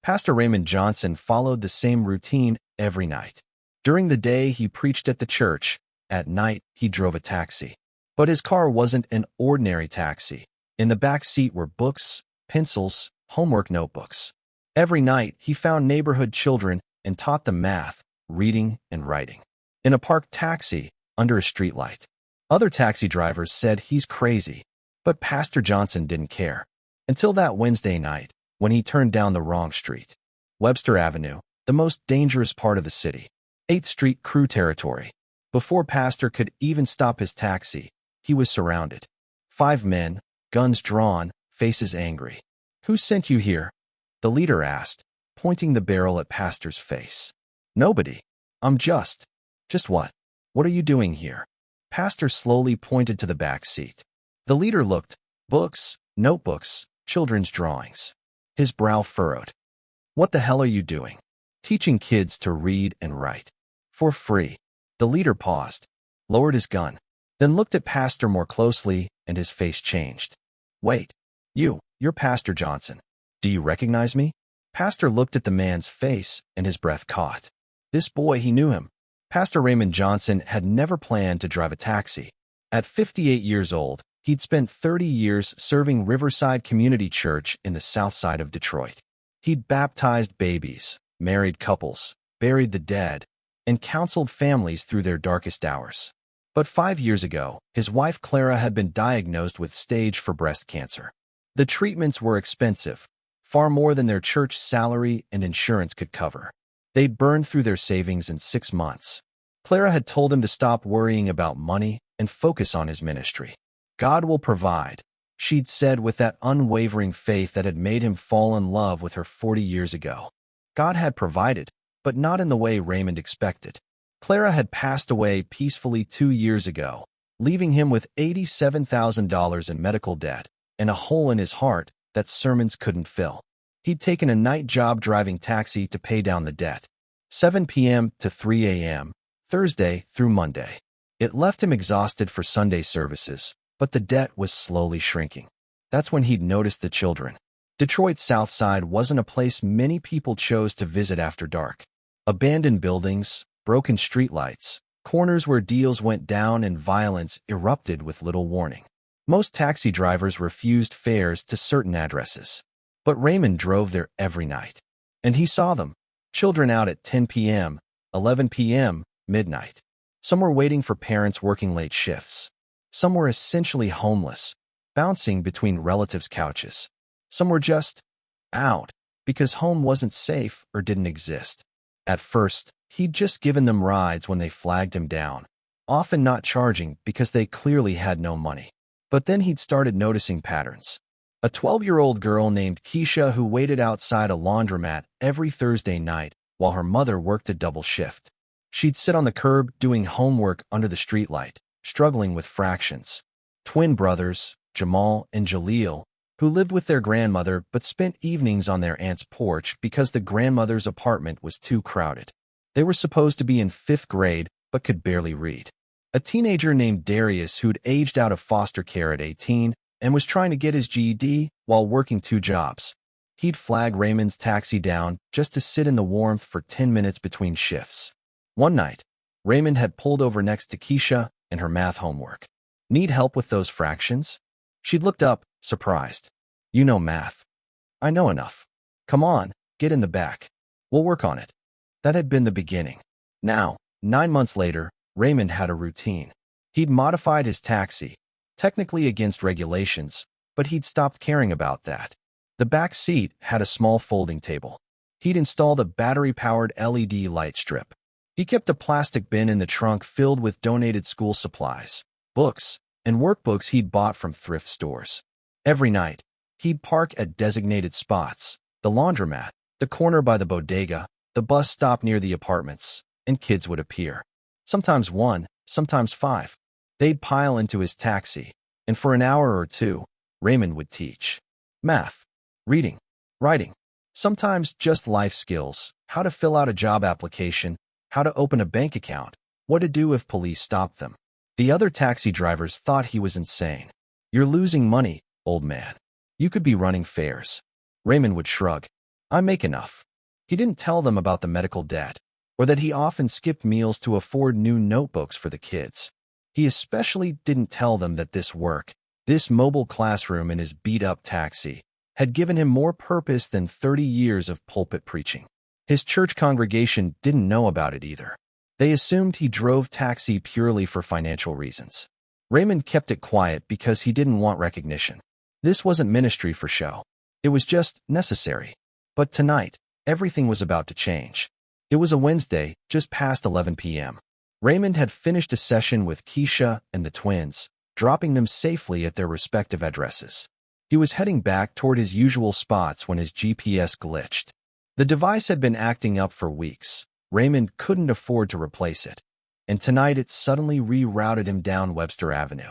Pastor Raymond Johnson followed the same routine every night. During the day, he preached at the church. At night, he drove a taxi. But his car wasn't an ordinary taxi. In the back seat were books, pencils, homework notebooks. Every night, he found neighborhood children and taught them math, reading, and writing. In a parked taxi, under a streetlight. Other taxi drivers said he's crazy, but Pastor Johnson didn't care. Until that Wednesday night, when he turned down the wrong street. Webster Avenue, the most dangerous part of the city. 8th Street crew territory. Before Pastor could even stop his taxi, he was surrounded. 5 men, guns drawn, faces angry. "Who sent you here?" the leader asked, pointing the barrel at Pastor's face. "Nobody. I'm just what? What are you doing here?" Pastor slowly pointed to the back seat. The leader looked. Books, notebooks, children's drawings. His brow furrowed. "What the hell are you doing?" "Teaching kids to read and write. For free." The leader paused, lowered his gun, then looked at Pastor more closely, and his face changed. "Wait. You're Pastor Johnson. Do you recognize me?" Pastor looked at the man's face, and his breath caught. This boy, he knew him. Pastor Raymond Johnson had never planned to drive a taxi. At 58 years old, he'd spent 30 years serving Riverside Community Church in the south side of Detroit. He'd baptized babies, married couples, buried the dead, and counseled families through their darkest hours. But 5 years ago, his wife Clara had been diagnosed with stage 4 breast cancer. The treatments were expensive, far more than their church salary and insurance could cover. They'd burned through their savings in 6 months. Clara had told him to stop worrying about money and focus on his ministry. "God will provide," she'd said with that unwavering faith that had made him fall in love with her 40 years ago. God had provided, but not in the way Raymond expected. Clara had passed away peacefully 2 years ago, leaving him with $87,000 in medical debt and a hole in his heart that sermons couldn't fill. He'd taken a night job driving taxi to pay down the debt. 7 p.m. to 3 a.m., Thursday through Monday. It left him exhausted for Sunday services, but the debt was slowly shrinking. That's when he'd noticed the children. Detroit's South Side wasn't a place many people chose to visit after dark. Abandoned buildings, broken streetlights, corners where deals went down and violence erupted with little warning. Most taxi drivers refused fares to certain addresses. But Raymond drove there every night. And he saw them. Children out at 10 p.m., 11 p.m., midnight. Some were waiting for parents working late shifts. Some were essentially homeless, bouncing between relatives' couches. Some were just out because home wasn't safe or didn't exist. At first, he'd just given them rides when they flagged him down, often not charging because they clearly had no money. But then he'd started noticing patterns. A 12-year-old girl named Keisha who waited outside a laundromat every Thursday night while her mother worked a double shift. She'd sit on the curb doing homework under the streetlight, struggling with fractions. Twin brothers, Jamal and Jaleel, who lived with their grandmother but spent evenings on their aunt's porch because the grandmother's apartment was too crowded. They were supposed to be in 5th grade but could barely read. A teenager named Darius who'd aged out of foster care at 18 and was trying to get his GED while working 2 jobs. He'd flag Raymond's taxi down just to sit in the warmth for 10 minutes between shifts. One night, Raymond had pulled over next to Keisha and her math homework. "Need help with those fractions?" She'd looked up, surprised. "You know math." "I know enough. Come on, get in the back. We'll work on it." That had been the beginning. Now, 9 months later, Raymond had a routine. He'd modified his taxi, technically against regulations, but he'd stopped caring about that. The back seat had a small folding table. He'd installed a battery-powered LED light strip. He kept a plastic bin in the trunk filled with donated school supplies, books, and workbooks he'd bought from thrift stores. Every night, he'd park at designated spots: the laundromat, the corner by the bodega, the bus stop near the apartments, and kids would appear. Sometimes 1, sometimes 5. They'd pile into his taxi, and for an hour or 2, Raymond would teach. Math, reading, writing, sometimes just life skills, how to fill out a job application, how to open a bank account, what to do if police stopped them. The other taxi drivers thought he was insane. "You're losing money, old man. You could be running fares." Raymond would shrug. I make enough. He didn't tell them about the medical debt, or that he often skipped meals to afford new notebooks for the kids. He especially didn't tell them that this mobile classroom in his beat-up taxi, had given him more purpose than 30 years of pulpit preaching. His church congregation didn't know about it either. They assumed he drove taxi purely for financial reasons. Raymond kept it quiet because he didn't want recognition. This wasn't ministry for show. It was just necessary. But tonight, everything was about to change. It was a Wednesday, just past 11 p.m. Raymond had finished a session with Keisha and the twins, dropping them safely at their respective addresses. He was heading back toward his usual spots when his GPS glitched. The device had been acting up for weeks. Raymond couldn't afford to replace it. And tonight it suddenly rerouted him down Webster Avenue.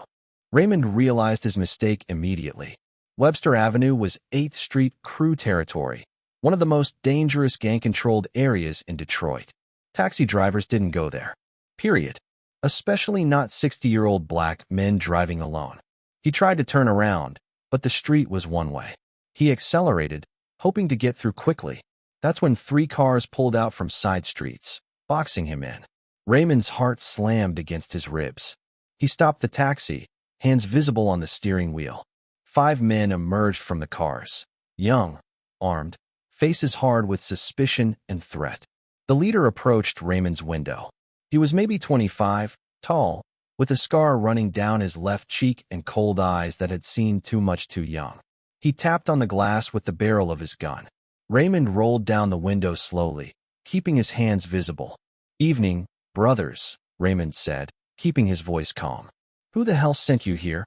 Raymond realized his mistake immediately. Webster Avenue was 8th Street crew territory, one of the most dangerous gang-controlled areas in Detroit. Taxi drivers didn't go there. Period. Especially not 60-year-old black men driving alone. He tried to turn around, but the street was one way. He accelerated, hoping to get through quickly. That's when 3 cars pulled out from side streets, boxing him in. Raymond's heart slammed against his ribs. He stopped the taxi, hands visible on the steering wheel. 5 men emerged from the cars. Young, armed, faces hard with suspicion and threat. The leader approached Raymond's window. He was maybe 25, tall, with a scar running down his left cheek and cold eyes that had seen too much too young. He tapped on the glass with the barrel of his gun. Raymond rolled down the window slowly, keeping his hands visible. "Evening, brothers," Raymond said, keeping his voice calm. "Who the hell sent you here?"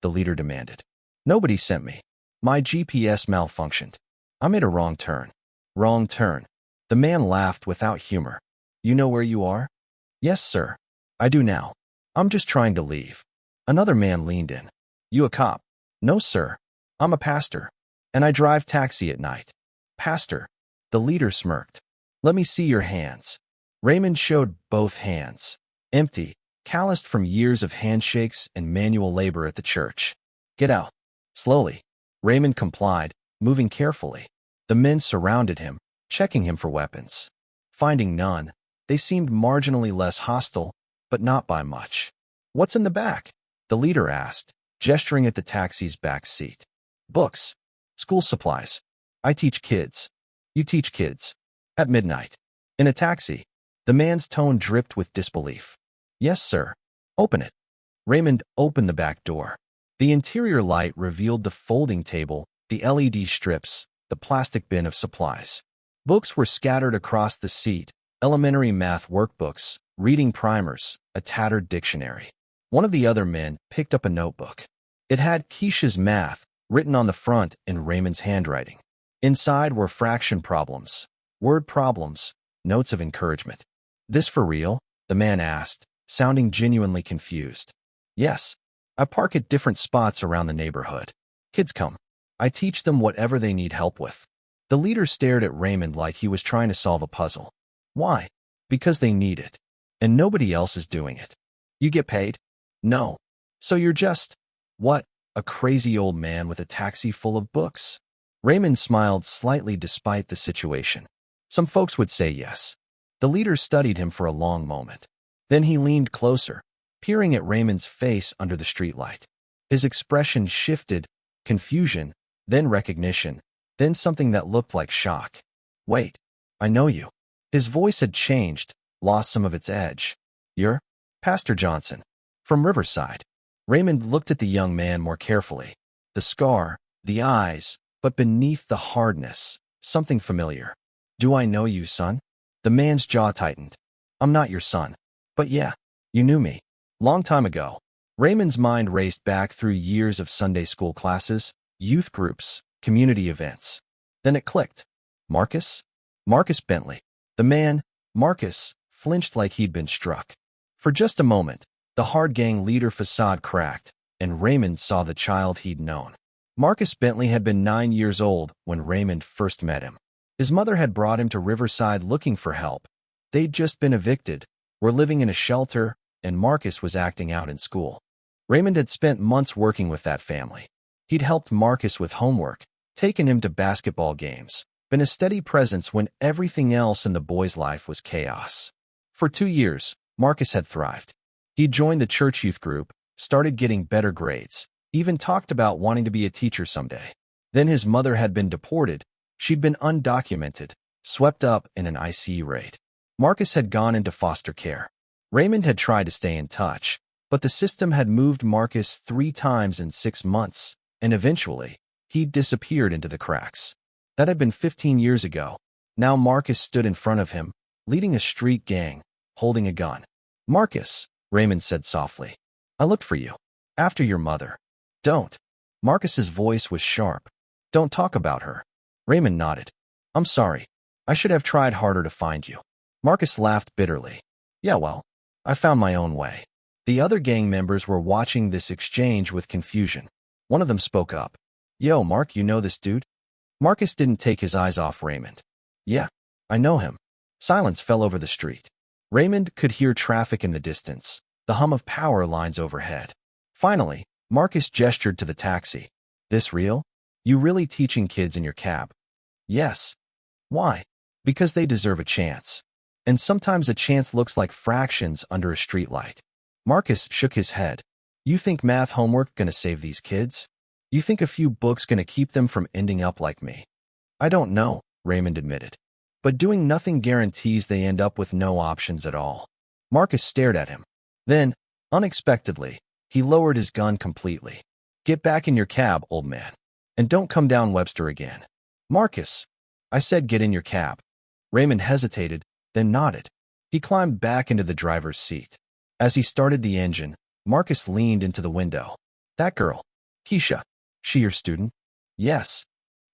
the leader demanded. "Nobody sent me. My GPS malfunctioned. I made a wrong turn." "Wrong turn?" The man laughed without humor. "You know where you are?" "Yes, sir. I do now. I'm just trying to leave." Another man leaned in. "You a cop?" "No, sir. I'm a pastor. And I drive taxi at night." "Pastor?" The leader smirked. "Let me see your hands." Raymond showed both hands. Empty, calloused from years of handshakes and manual labor at the church. "Get out." Slowly. Raymond complied, moving carefully. The men surrounded him, checking him for weapons. Finding none, they seemed marginally less hostile, but not by much. "What's in the back?" the leader asked, gesturing at the taxi's back seat. "Books. School supplies. I teach kids." "You teach kids? At midnight? In a taxi?" The man's tone dripped with disbelief. "Yes, sir." "Open it." Raymond opened the back door. The interior light revealed the folding table, the LED strips, the plastic bin of supplies. Books were scattered across the seat, elementary math workbooks, reading primers, a tattered dictionary. One of the other men picked up a notebook. It had Keisha's math written on the front in Raymond's handwriting. Inside were fraction problems, word problems, notes of encouragement. "This for real?" the man asked, sounding genuinely confused. "Yes. I park at different spots around the neighborhood. Kids come. I teach them whatever they need help with." The leader stared at Raymond like he was trying to solve a puzzle. "Why?" "Because they need it. And nobody else is doing it." "You get paid?" "No." "So you're just, what, a crazy old man with a taxi full of books?" Raymond smiled slightly despite the situation. Some folks would say yes. The leader studied him for a long moment. Then he leaned closer, peering at Raymond's face under the streetlight. His expression shifted, confusion, then recognition, then something that looked like shock. "Wait, I know you." His voice had changed, lost some of its edge. "You're Pastor Johnson, from Riverside." Raymond looked at the young man more carefully. The scar, the eyes, but beneath the hardness, something familiar. "Do I know you, son?" The man's jaw tightened. "I'm not your son. But yeah, you knew me. Long time ago." Raymond's mind raced back through years of Sunday school classes, youth groups, community events. Then it clicked. Marcus? Marcus Bentley. The man, Marcus, flinched like he'd been struck. For just a moment, the hard gang leader facade cracked, and Raymond saw the child he'd known. Marcus Bentley had been 9 years old when Raymond first met him. His mother had brought him to Riverside looking for help. They'd just been evicted, were living in a shelter, and Marcus was acting out in school. Raymond had spent months working with that family. He'd helped Marcus with homework, taken him to basketball games, been a steady presence when everything else in the boy's life was chaos. For 2 years, Marcus had thrived. He joined the church youth group, started getting better grades, even talked about wanting to be a teacher someday. Then his mother had been deported. She'd been undocumented, swept up in an ICE raid. Marcus had gone into foster care. Raymond had tried to stay in touch, but the system had moved Marcus 3 times in 6 months, and eventually, he disappeared into the cracks. That had been 15 years ago. Now Marcus stood in front of him, leading a street gang, holding a gun. "Marcus," Raymond said softly, "I looked for you. After your mother." "Don't." Marcus's voice was sharp. "Don't talk about her." Raymond nodded. "I'm sorry. I should have tried harder to find you." Marcus laughed bitterly. "Yeah, well, I found my own way." The other gang members were watching this exchange with confusion. One of them spoke up. "Yo, Mark, you know this dude?" Marcus didn't take his eyes off Raymond. "Yeah, I know him." Silence fell over the street. Raymond could hear traffic in the distance, the hum of power lines overhead. Finally, Marcus gestured to the taxi. "This real? You really teaching kids in your cab?" "Yes." "Why?" "Because they deserve a chance. And sometimes a chance looks like fractions under a streetlight." Marcus shook his head. "You think math homework gonna save these kids? You think a few books gonna keep them from ending up like me?" "I don't know," Raymond admitted. "But doing nothing guarantees they end up with no options at all." Marcus stared at him. Then, unexpectedly, he lowered his gun completely. "Get back in your cab, old man. And don't come down Webster again." "Marcus," I said, "get in your cab." Raymond hesitated, then nodded. He climbed back into the driver's seat. As he started the engine, Marcus leaned into the window. "That girl, Keisha. She your student?" "Yes.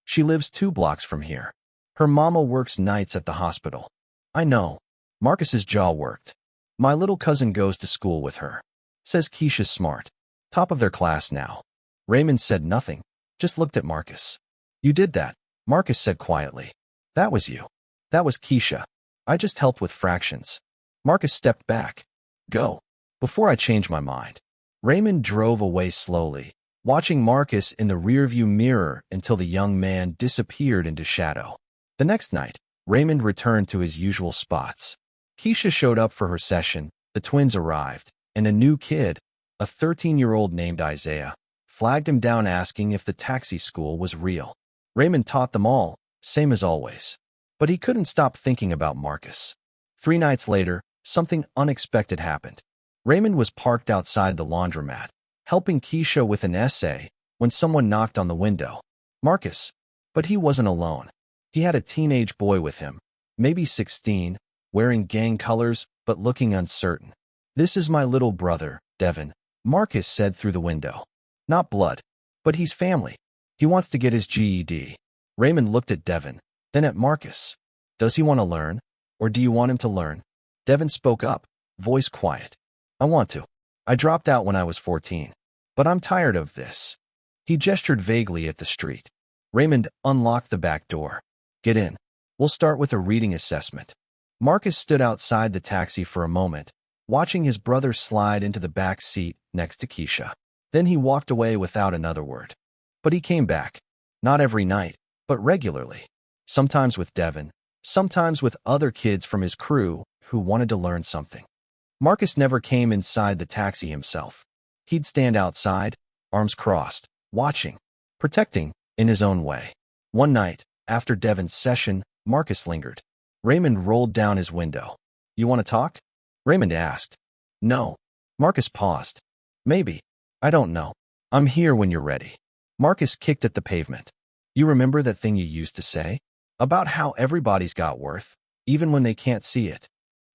She lives 2 blocks from here. Her mama works nights at the hospital." "I know." Marcus's jaw worked. "My little cousin goes to school with her. Says Keisha's smart. Top of their class now." Raymond said nothing, just looked at Marcus. "You did that," Marcus said quietly. "That was you. That was Keisha. I just helped with fractions." Marcus stepped back. "Go. Before I change my mind." Raymond drove away slowly, watching Marcus in the rearview mirror until the young man disappeared into shadow. The next night, Raymond returned to his usual spots. Keisha showed up for her session, the twins arrived, and a new kid, a 13-year-old named Isaiah, flagged him down asking if the taxi school was real. Raymond taught them all, same as always. But he couldn't stop thinking about Marcus. 3 nights later, something unexpected happened. Raymond was parked outside the laundromat, helping Keisha with an essay, when someone knocked on the window. Marcus. But he wasn't alone. He had a teenage boy with him, maybe 16, wearing gang colors but looking uncertain. "This is my little brother, Devin," Marcus said through the window. "Not blood, but he's family. He wants to get his GED." Raymond looked at Devin, then at Marcus. "Does he want to learn? Or do you want him to learn?" Devin spoke up, voice quiet. "I want to. I dropped out when I was 14. But I'm tired of this." He gestured vaguely at the street. Raymond unlocked the back door. "Get in. We'll start with a reading assessment." Marcus stood outside the taxi for a moment, watching his brother slide into the back seat next to Keisha. Then he walked away without another word. But he came back. Not every night, but regularly. Sometimes with Devin, sometimes with other kids from his crew who wanted to learn something. Marcus never came inside the taxi himself. He'd stand outside, arms crossed, watching, protecting, in his own way. One night, after Devin's session, Marcus lingered. Raymond rolled down his window. "You want to talk?" Raymond asked. "No." Marcus paused. "Maybe. I don't know. I'm here when you're ready." Marcus kicked at the pavement. "You remember that thing you used to say? About how everybody's got worth, even when they can't see it?"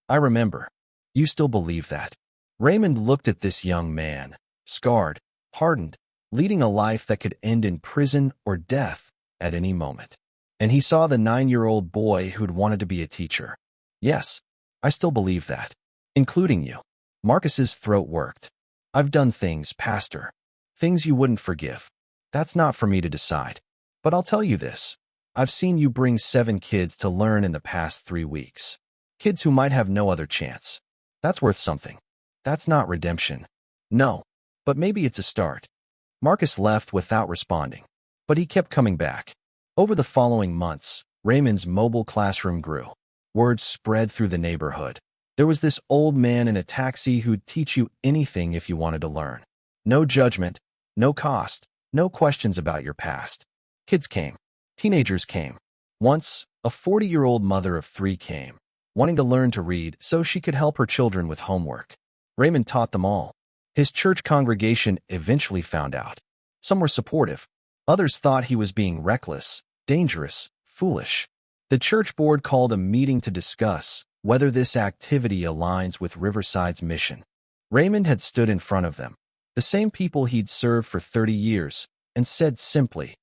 "I remember. You still believe that?" Raymond looked at this young man, scarred, hardened, leading a life that could end in prison or death at any moment. And he saw the 9-year-old boy who'd wanted to be a teacher. "Yes, I still believe that. Including you." Marcus's throat worked. "I've done things, Pastor. Things you wouldn't forgive. That's not for me to decide. But I'll tell you this. I've seen you bring 7 kids to learn in the past 3 weeks. Kids who might have no other chance. That's worth something. That's not redemption. No, but maybe it's a start." Marcus left without responding. But he kept coming back. Over the following months, Raymond's mobile classroom grew. Word spread through the neighborhood. There was this old man in a taxi who'd teach you anything if you wanted to learn. No judgment, no cost, no questions about your past. Kids came. Teenagers came. Once, a 40-year-old mother of 3 came, wanting to learn to read so she could help her children with homework. Raymond taught them all. His church congregation eventually found out. Some were supportive. Others thought he was being reckless, dangerous, foolish. The church board called a meeting to discuss whether this activity aligns with Riverside's mission. Raymond had stood in front of them, the same people he'd served for 30 years, and said simply,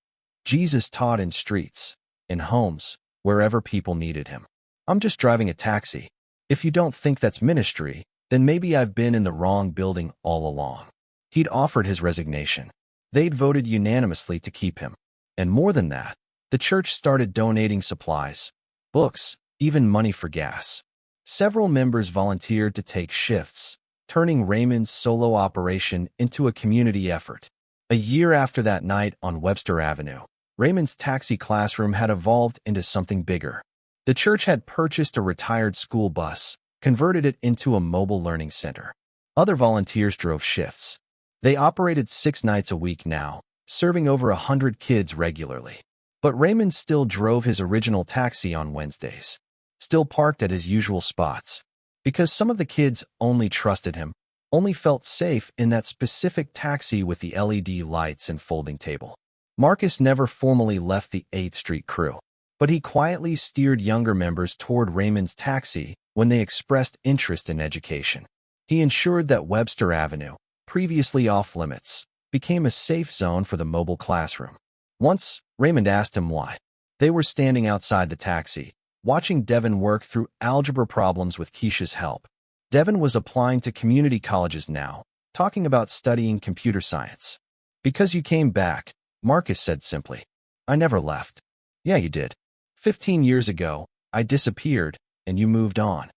Jesus taught in streets, in homes, wherever people needed him. I'm just driving a taxi. If you don't think that's ministry, then maybe I've been in the wrong building all along. He'd offered his resignation. They'd voted unanimously to keep him. And more than that, the church started donating supplies, books, even money for gas. Several members volunteered to take shifts, turning Raymond's solo operation into a community effort. A year after that night on Webster Avenue, Raymond's taxi classroom had evolved into something bigger. The church had purchased a retired school bus, converted it into a mobile learning center. Other volunteers drove shifts. They operated 6 nights a week now, serving over 100 kids regularly. But Raymond still drove his original taxi on Wednesdays, still parked at his usual spots, because some of the kids only trusted him, only felt safe in that specific taxi with the LED lights and folding table. Marcus never formally left the 8th Street crew, but he quietly steered younger members toward Raymond's taxi when they expressed interest in education. He ensured that Webster Avenue, previously off-limits, became a safe zone for the mobile classroom. Once, Raymond asked him why. They were standing outside the taxi, watching Devin work through algebra problems with Keisha's help. Devin was applying to community colleges now, talking about studying computer science. Because you came back, Marcus said simply. I never left. Yeah, you did. 15 years ago, I disappeared, and you moved on.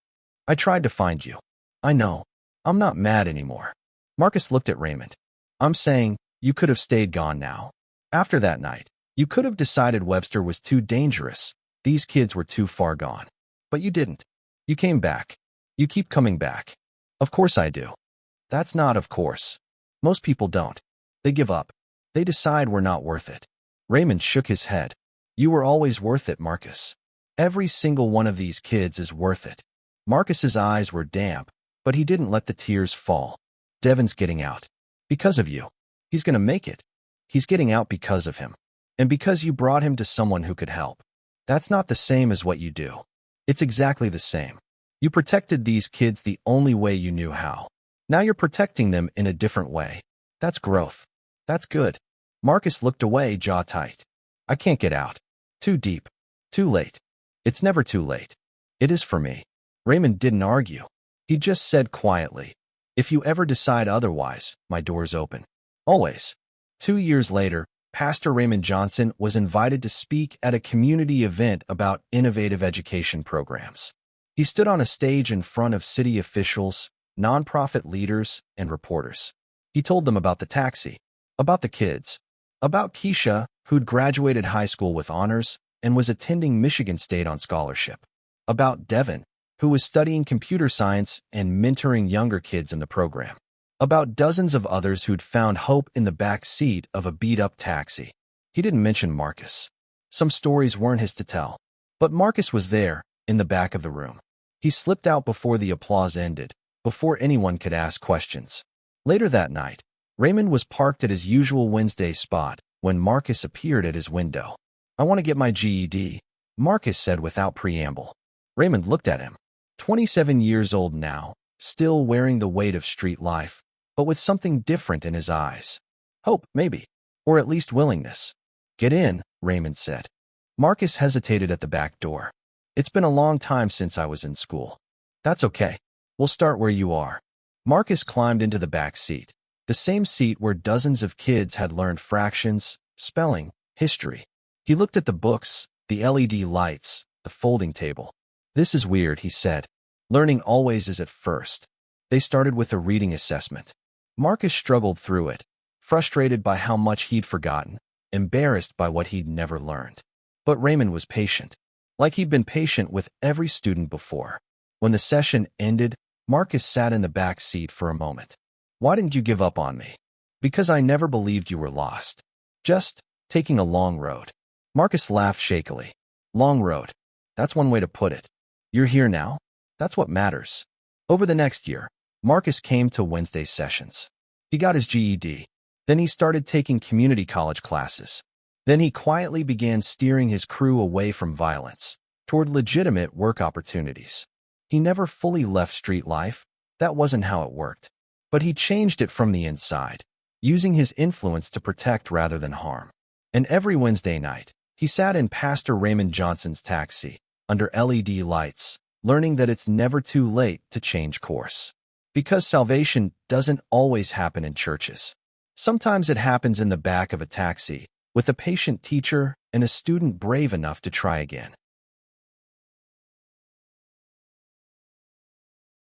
I tried to find you. I know. I'm not mad anymore. Marcus looked at Raymond. I'm saying, you could have stayed gone now. After that night, you could have decided Webster was too dangerous. These kids were too far gone. But you didn't. You came back. You keep coming back. Of course I do. That's not of course. Most people don't. They give up. They decide we're not worth it. Raymond shook his head. You were always worth it, Marcus. Every single one of these kids is worth it. Marcus's eyes were damp, but he didn't let the tears fall. Devin's getting out. Because of you. He's gonna make it. He's getting out because of him. And because you brought him to someone who could help. That's not the same as what you do. It's exactly the same. You protected these kids the only way you knew how. Now you're protecting them in a different way. That's growth. That's good. Marcus looked away, jaw tight. I can't get out. Too deep. Too late. It's never too late. It is for me. Raymond didn't argue. He just said quietly, if you ever decide otherwise, my door's open. Always. 2 years later, Pastor Raymond Johnson was invited to speak at a community event about innovative education programs. He stood on a stage in front of city officials, nonprofit leaders, and reporters. He told them about the taxi, about the kids, about Keisha, who'd graduated high school with honors and was attending Michigan State on scholarship, about Devin, who was studying computer science and mentoring younger kids in the program, about dozens of others who'd found hope in the back seat of a beat-up taxi. He didn't mention Marcus. Some stories weren't his to tell. But Marcus was there, in the back of the room. He slipped out before the applause ended, before anyone could ask questions. Later that night, Raymond was parked at his usual Wednesday spot when Marcus appeared at his window. I want to get my GED, Marcus said without preamble. Raymond looked at him. 27 years old now, still wearing the weight of street life, but with something different in his eyes. Hope, maybe. Or at least willingness. Get in, Raymond said. Marcus hesitated at the back door. It's been a long time since I was in school. That's okay. We'll start where you are. Marcus climbed into the back seat, the same seat where dozens of kids had learned fractions, spelling, history. He looked at the books, the LED lights, the folding table. This is weird, he said. Learning always is at first. They started with a reading assessment. Marcus struggled through it, frustrated by how much he'd forgotten, embarrassed by what he'd never learned. But Raymond was patient. like he'd been patient with every student before. When the session ended, Marcus sat in the back seat for a moment. "Why didn't you give up on me?" "Because I never believed you were lost. Just taking a long road." Marcus laughed shakily. "Long road. That's one way to put it. You're here now? That's what matters." Over the next year, Marcus came to Wednesday sessions. He got his GED. Then he started taking community college classes. Then he quietly began steering his crew away from violence, toward legitimate work opportunities. He never fully left street life. That wasn't how it worked. But he changed it from the inside, using his influence to protect rather than harm. And every Wednesday night, he sat in Pastor Raymond Johnson's taxi, under LED lights, learning that it's never too late to change course. Because salvation doesn't always happen in churches. Sometimes it happens in the back of a taxi, with a patient teacher and a student brave enough to try again.